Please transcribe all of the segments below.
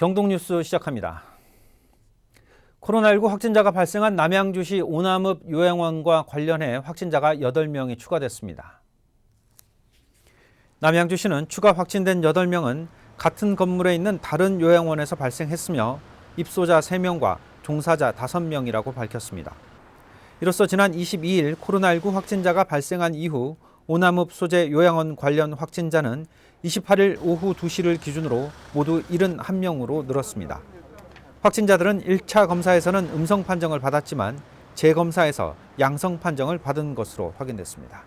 경동뉴스 시작합니다. 코로나19 확진자가 발생한 남양주시 오남읍 요양원과 관련해 확진자가 8명이 추가됐습니다. 남양주시는 추가 확진된 8명은 같은 건물에 있는 다른 요양원에서 발생했으며 입소자 3명과 종사자 5명이라고 밝혔습니다. 이로써 지난 22일 코로나19 확진자가 발생한 이후 오남읍 소재 요양원 관련 확진자는 28일 오후 2시를 기준으로 모두 71명으로 늘었습니다. 확진자들은 1차 검사에서는 음성 판정을 받았지만 재검사에서 양성 판정을 받은 것으로 확인됐습니다.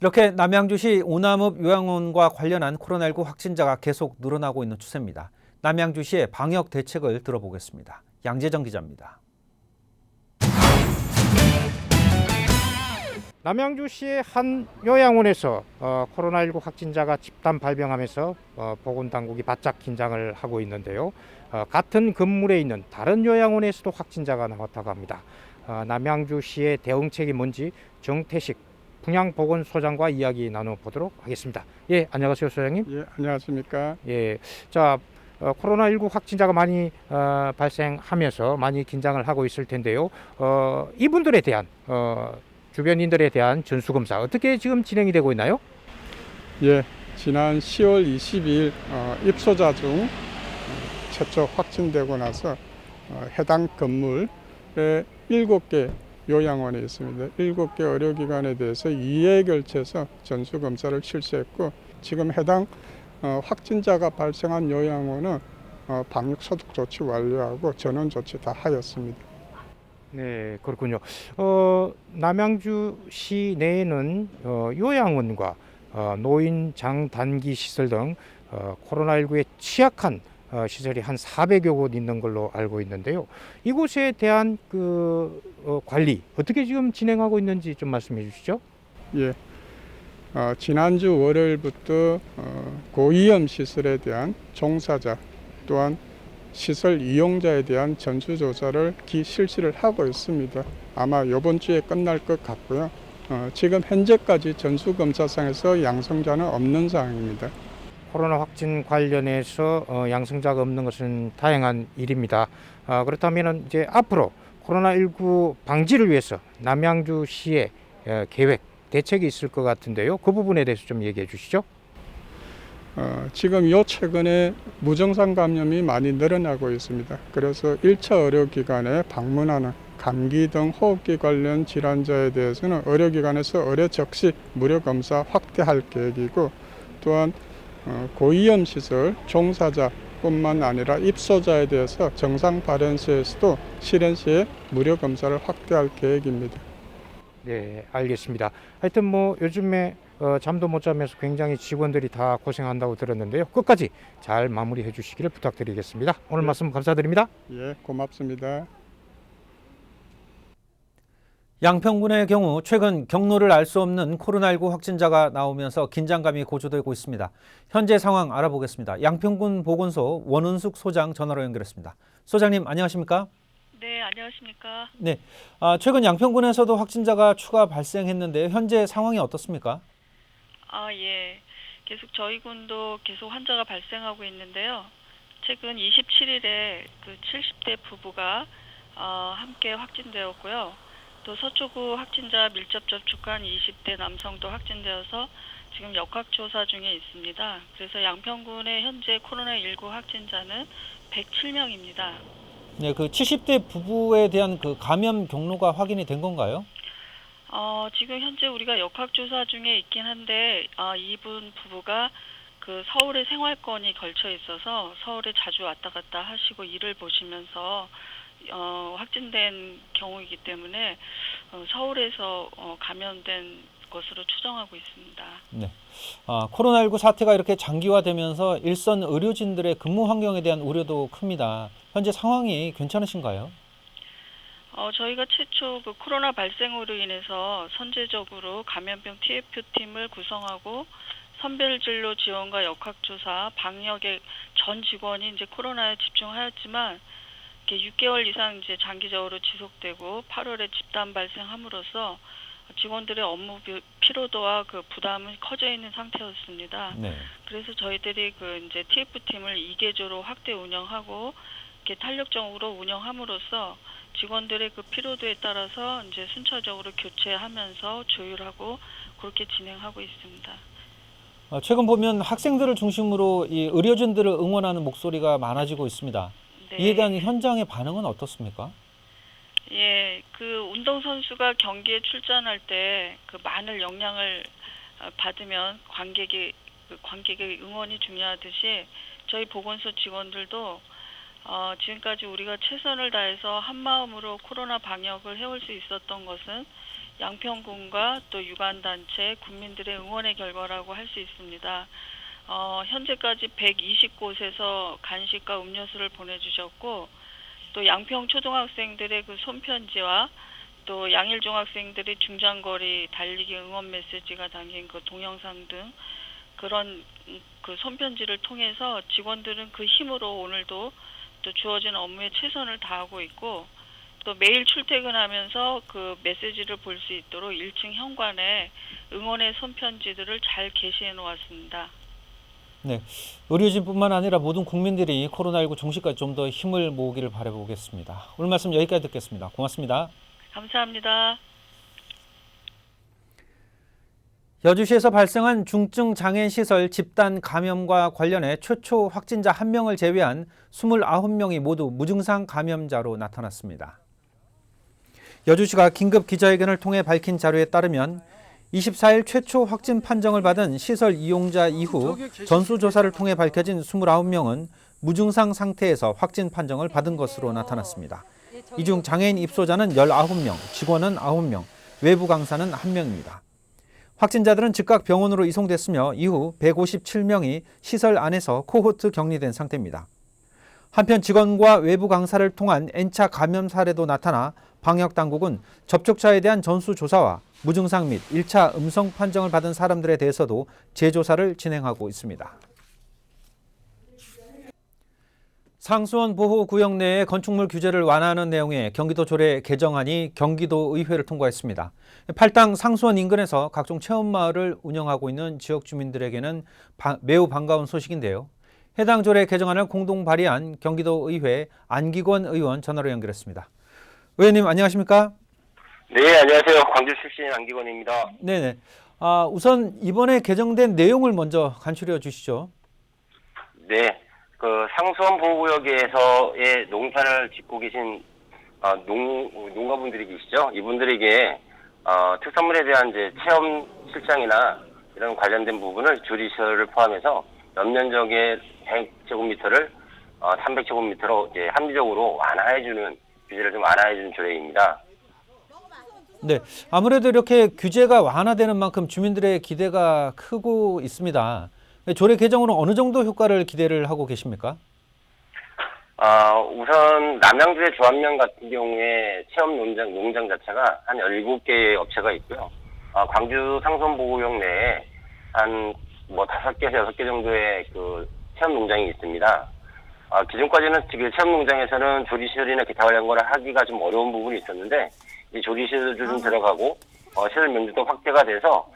이렇게 남양주시 오남읍 요양원과 관련한 코로나19 확진자가 계속 늘어나고 있는 추세입니다. 남양주시의 방역 대책을 들어보겠습니다. 양재정 기자입니다. 남양주시의 한 요양원에서 코로나19 확진자가 집단 발병하면서 보건당국이 바짝 긴장을 하고 있는데요. 같은 건물에 있는 다른 요양원에서도 확진자가 나왔다고 합니다. 남양주시의 대응책이 뭔지 정태식 분양보건소장과 이야기 나눠보도록 하겠습니다. 예, 안녕하세요, 소장님. 예, 안녕하십니까. 예, 자, 코로나19 확진자가 많이 발생하면서 많이 긴장을 하고 있을 텐데요. 이분들에 대한 주변인들에 대한 전수검사 어떻게 지금 진행이 되고 있나요? 예, 지난 10월 22일 입소자 중 최초 확진되고 나서 해당 건물에 7개 요양원에 있습니다. 7개 의료기관에 대해서 2회 결체해서 전수검사를 실시했고, 지금 해당 확진자가 발생한 요양원은 방역소독 조치 완료하고 전원 조치 다 하였습니다. 네, 그렇군요. 남양주시 내에는 요양원과 노인 장단기 시설 등 코로나19에 취약한 시설이 한 400여 곳 있는 걸로 알고 있는데요. 이곳에 대한 관리 어떻게 지금 진행하고 있는지 좀 말씀해 주시죠. 예, 지난주 월요일부터 고위험 시설에 대한 종사자 또한 시설 이용자에 대한 전수조사를 실시를 하고 있습니다. 아마 이번 주에 끝날 것 같고요. 지금 현재까지 전수검사상에서 양성자는 없는 상황입니다. 코로나 확진 관련해서 양성자가 없는 것은 다행한 일입니다. 그렇다면 이제 앞으로 코로나19 방지를 위해서 남양주시의 계획, 대책이 있을 것 같은데요. 그 부분에 대해서 좀 얘기해 주시죠. 지금 최근에 무증상 감염이 많이 늘어나고 있습니다. 그래서 1차 의료기관에 방문하는 감기 등 호흡기 관련 질환자에 대해서는 의료기관에서 의뢰 적시 무료 검사 확대할 계획이고, 또한 고위험 시설 종사자뿐만 아니라 입소자에 대해서 정상 발현 시에서도 실현 시에 무료 검사를 확대할 계획입니다. 네, 알겠습니다. 하여튼 뭐 요즘에 잠도 못 자면서 굉장히 직원들이 다 고생한다고 들었는데요. 끝까지 잘 마무리해 주시기를 부탁드리겠습니다. 오늘 말씀 감사드립니다. 예, 고맙습니다. 양평군의 경우 최근 경로를 알 수 없는 코로나19 확진자가 나오면서 긴장감이 고조되고 있습니다. 현재 상황 알아보겠습니다. 양평군 보건소 원은숙 소장 전화로 연결했습니다. 소장님 안녕하십니까? 네, 안녕하십니까? 네, 최근 양평군에서도 확진자가 추가 발생했는데 현재 상황이 어떻습니까? 예. 계속 저희 군도 계속 환자가 발생하고 있는데요. 최근 27일에 70대 부부가 함께 확진되었고요. 또 서초구 확진자 밀접 접촉한 20대 남성도 확진되어서 지금 역학조사 중에 있습니다. 그래서 양평군의 현재 코로나19 확진자는 107명입니다. 네, 70대 부부에 대한 감염 경로가 확인이 된 건가요? 지금 현재 우리가 역학조사 중에 있긴 한데, 이분 부부가 서울에 생활권이 걸쳐 있어서 서울에 자주 왔다 갔다 하시고 일을 보시면서 확진된 경우이기 때문에 서울에서 감염된 것으로 추정하고 있습니다. 네. 코로나19 사태가 이렇게 장기화되면서 일선 의료진들의 근무 환경에 대한 우려도 큽니다. 현재 상황이 괜찮으신가요? 저희가 최초 코로나 발생으로 인해서 선제적으로 감염병 TF팀을 구성하고 선별진료 지원과 역학조사, 방역의 전 직원이 이제 코로나에 집중하였지만 6개월 이상 이제 장기적으로 지속되고 8월에 집단 발생함으로써 직원들의 업무 피로도와 그 부담은 커져 있는 상태였습니다. 네. 그래서 저희들이 그 이제 TF팀을 2개조로 확대 운영하고 이렇게 탄력적으로 운영함으로써 직원들의 그 피로도에 따라서 이제 순차적으로 교체하면서 조율하고 그렇게 진행하고 있습니다. 최근 보면 학생들을 중심으로 이 의료진들을 응원하는 목소리가 많아지고 있습니다. 네. 이에 대한 현장의 반응은 어떻습니까? 예, 그 운동선수가 경기에 출전할 때 그 많은 영향을 받으면 관객의 응원이 중요하듯이 저희 보건소 직원들도 지금까지 우리가 최선을 다해서 한마음으로 코로나 방역을 해올 수 있었던 것은 양평군과 또 유관단체, 국민들의 응원의 결과라고 할 수 있습니다. 현재까지 120곳에서 간식과 음료수를 보내주셨고 또 양평 초등학생들의 그 손편지와 또 양일 중학생들의 중장거리 달리기 응원 메시지가 담긴 그 동영상 등 그런 그 손편지를 통해서 직원들은 그 힘으로 오늘도 또 주어진 업무에 최선을 다하고 있고 또 매일 출퇴근하면서 그 메시지를 볼 수 있도록 1층 현관에 응원의 손편지들을 잘 게시해 놓았습니다. 네, 의료진뿐만 아니라 모든 국민들이 코로나19 종식까지 좀 더 힘을 모으기를 바라보겠습니다. 오늘 말씀 여기까지 듣겠습니다. 고맙습니다. 감사합니다. 여주시에서 발생한 중증 장애인 시설 집단 감염과 관련해 최초 확진자 1명을 제외한 29명이 모두 무증상 감염자로 나타났습니다. 여주시가 긴급 기자회견을 통해 밝힌 자료에 따르면 24일 최초 확진 판정을 받은 시설 이용자 이후 전수조사를 통해 밝혀진 29명은 무증상 상태에서 확진 판정을 받은 것으로 나타났습니다. 이 중 장애인 입소자는 19명, 직원은 9명, 외부 강사는 1명입니다. 확진자들은 즉각 병원으로 이송됐으며 이후 157명이 시설 안에서 코호트 격리된 상태입니다. 한편 직원과 외부 강사를 통한 N차 감염 사례도 나타나 방역당국은 접촉자에 대한 전수조사와 무증상 및 1차 음성 판정을 받은 사람들에 대해서도 재조사를 진행하고 있습니다. 상수원 보호구역 내의 건축물 규제를 완화하는 내용의 경기도 조례 개정안이 경기도의회를 통과했습니다. 팔당 상수원 인근에서 각종 체험마을을 운영하고 있는 지역 주민들에게는 매우 반가운 소식인데요. 해당 조례 개정안을 공동 발의한 경기도의회 안기권 의원 전화로 연결했습니다. 의원님 안녕하십니까? 네, 안녕하세요. 광주 출신 안기권입니다. 네네. 우선 이번에 개정된 내용을 먼저 간추려 주시죠. 네, 그 상수원 보호구역에서의 농사를 짓고 계신 농가분들이 계시죠. 이분들에게 특산물에 대한 이제 체험 실장이나 이런 관련된 부분을 조리시설을 포함해서 연면적의 100제곱미터를 300제곱미터로 이제 합리적으로 완화해주는 규제를 좀 완화해주는 조례입니다. 네, 아무래도 이렇게 규제가 완화되는 만큼 주민들의 기대가 크고 있습니다. 조례 개정으로 어느 정도 효과를 기대를 하고 계십니까? 우선 남양주의 조합면 같은 경우에 체험 농장 자체가 한 17개의 업체가 있고요. 광주 상수원보호구역 내에 한 5개에서 6개 정도의 그 체험 농장이 있습니다. 기존까지는 지금 체험 농장에서는 조리시설이나 기타 관련 거를 하기가 좀 어려운 부분이 있었는데 이 조리시설도 좀 들어가고 시설 면적도 확대가 돼서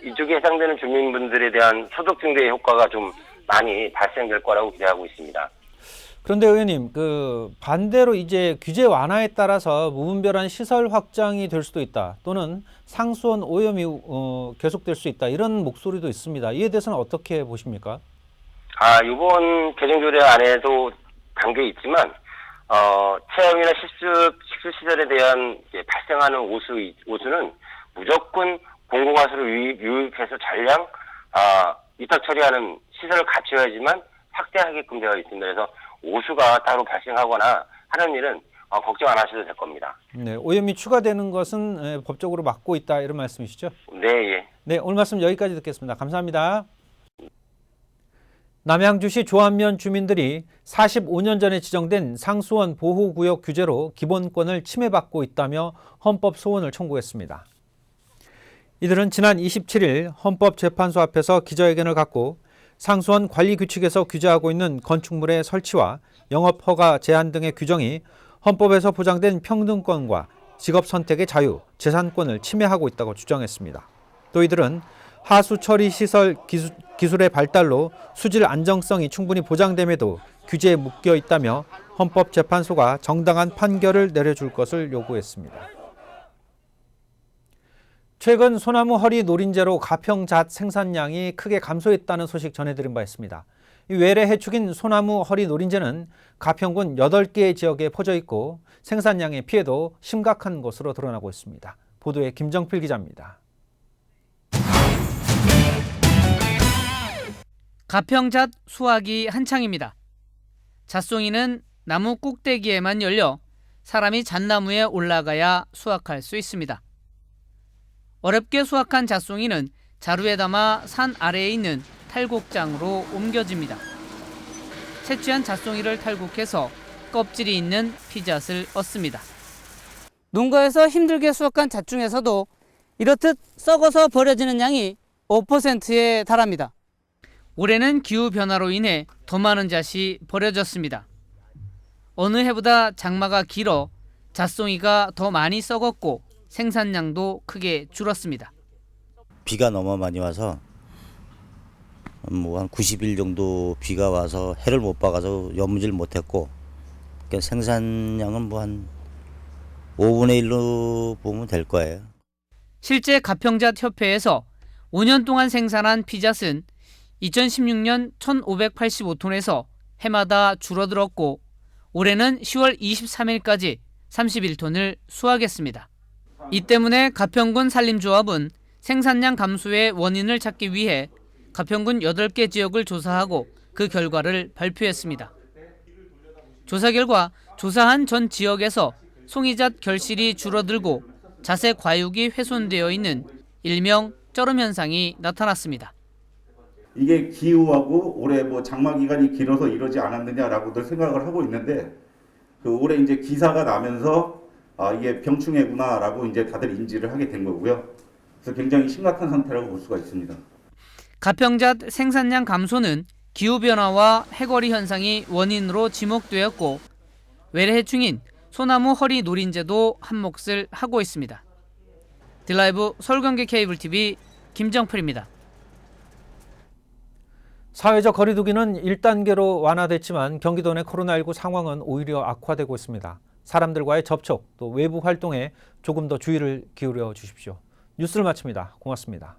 이쪽에 해당되는 주민분들에 대한 소득 증대의 효과가 좀 많이 발생될 거라고 기대하고 있습니다. 그런데 의원님, 반대로 이제 규제 완화에 따라서 무분별한 시설 확장이 될 수도 있다. 또는 상수원 오염이 계속될 수 있다. 이런 목소리도 있습니다. 이에 대해서는 어떻게 보십니까? 이번 개정조례 안에도 담겨 있지만 체험이나 식수시설에 대한 발생하는 오수는 무조건 공공화수를 유입해서 전량 위탁 처리하는 시설을 갖춰야지만 확대하게끔 되어 있습니다. 그래서 오수가 따로 발생하거나 하는 일은 걱정 안 하셔도 될 겁니다. 네, 오염이 추가되는 것은 법적으로 막고 있다 이런 말씀이시죠? 네, 예. 네, 오늘 말씀 여기까지 듣겠습니다. 감사합니다. 남양주시 조합면 주민들이 45년 전에 지정된 상수원 보호구역 규제로 기본권을 침해받고 있다며 헌법 소원을 청구했습니다. 이들은 지난 27일 헌법재판소 앞에서 기자회견을 갖고 상수원 관리규칙에서 규제하고 있는 건축물의 설치와 영업허가 제한 등의 규정이 헌법에서 보장된 평등권과 직업 선택의 자유, 재산권을 침해하고 있다고 주장했습니다. 또 이들은 하수 처리 시설 기술의 발달로 수질 안정성이 충분히 보장됨에도 규제에 묶여 있다며 헌법재판소가 정당한 판결을 내려줄 것을 요구했습니다. 최근 소나무 허리 노린재로 가평잣 생산량이 크게 감소했다는 소식 전해드린 바 있습니다. 이 외래 해축인 소나무 허리 노린재는 가평군 8개의 지역에 퍼져 있고 생산량의 피해도 심각한 것으로 드러나고 있습니다. 보도에 김정필 기자입니다. 가평잣 수확이 한창입니다. 잣송이는 나무 꼭대기에만 열려 사람이 잣나무에 올라가야 수확할 수 있습니다. 어렵게 수확한 잣송이는 자루에 담아 산 아래에 있는 탈곡장으로 옮겨집니다. 채취한 잣송이를 탈곡해서 껍질이 있는 피잣을 얻습니다. 농가에서 힘들게 수확한 잣 중에서도 이렇듯 썩어서 버려지는 양이 5%에 달합니다. 올해는 기후변화로 인해 더 많은 잣이 버려졌습니다. 어느 해보다 장마가 길어 잣송이가 더 많이 썩었고 생산량도 크게 줄었습니다. 비가 너무 많이 와서 한 90일 정도 비가 와서 해를 못 봐가지고 여무질 못했고 그러니까 생산량은 한 5분의 1로 보면 될 거예요. 실제 가평잣 협회에서 5년 동안 생산한 피잣은 2016년 1,585톤에서 해마다 줄어들었고 올해는 10월 23일까지 31톤을 수확했습니다. 이 때문에 가평군 산림조합은 생산량 감소의 원인을 찾기 위해 가평군 8개 지역을 조사하고 그 결과를 발표했습니다. 조사 결과 조사한 전 지역에서 송이잣 결실이 줄어들고 잣의 과육이 훼손되어 있는 일명 쩌름 현상이 나타났습니다. 이게 기후하고 올해 장마 기간이 길어서 이러지 않았느냐라고들 생각을 하고 있는데 올해 이제 기사가 나면서 이게 병충해구나라고 이제 다들 인지를 하게 된 거고요. 그래서 굉장히 심각한 상태라고 볼 수가 있습니다. 가평잣 생산량 감소는 기후변화와 해거리 현상이 원인으로 지목되었고 외래 해충인 소나무 허리 노린재도 한몫을 하고 있습니다. 딜라이브 서울경기 케이블TV 김정필입니다. 사회적 거리두기는 1단계로 완화됐지만 경기도 내 코로나19 상황은 오히려 악화되고 있습니다. 사람들과의 접촉, 또 외부 활동에 조금 더 주의를 기울여 주십시오. 뉴스를 마칩니다. 고맙습니다.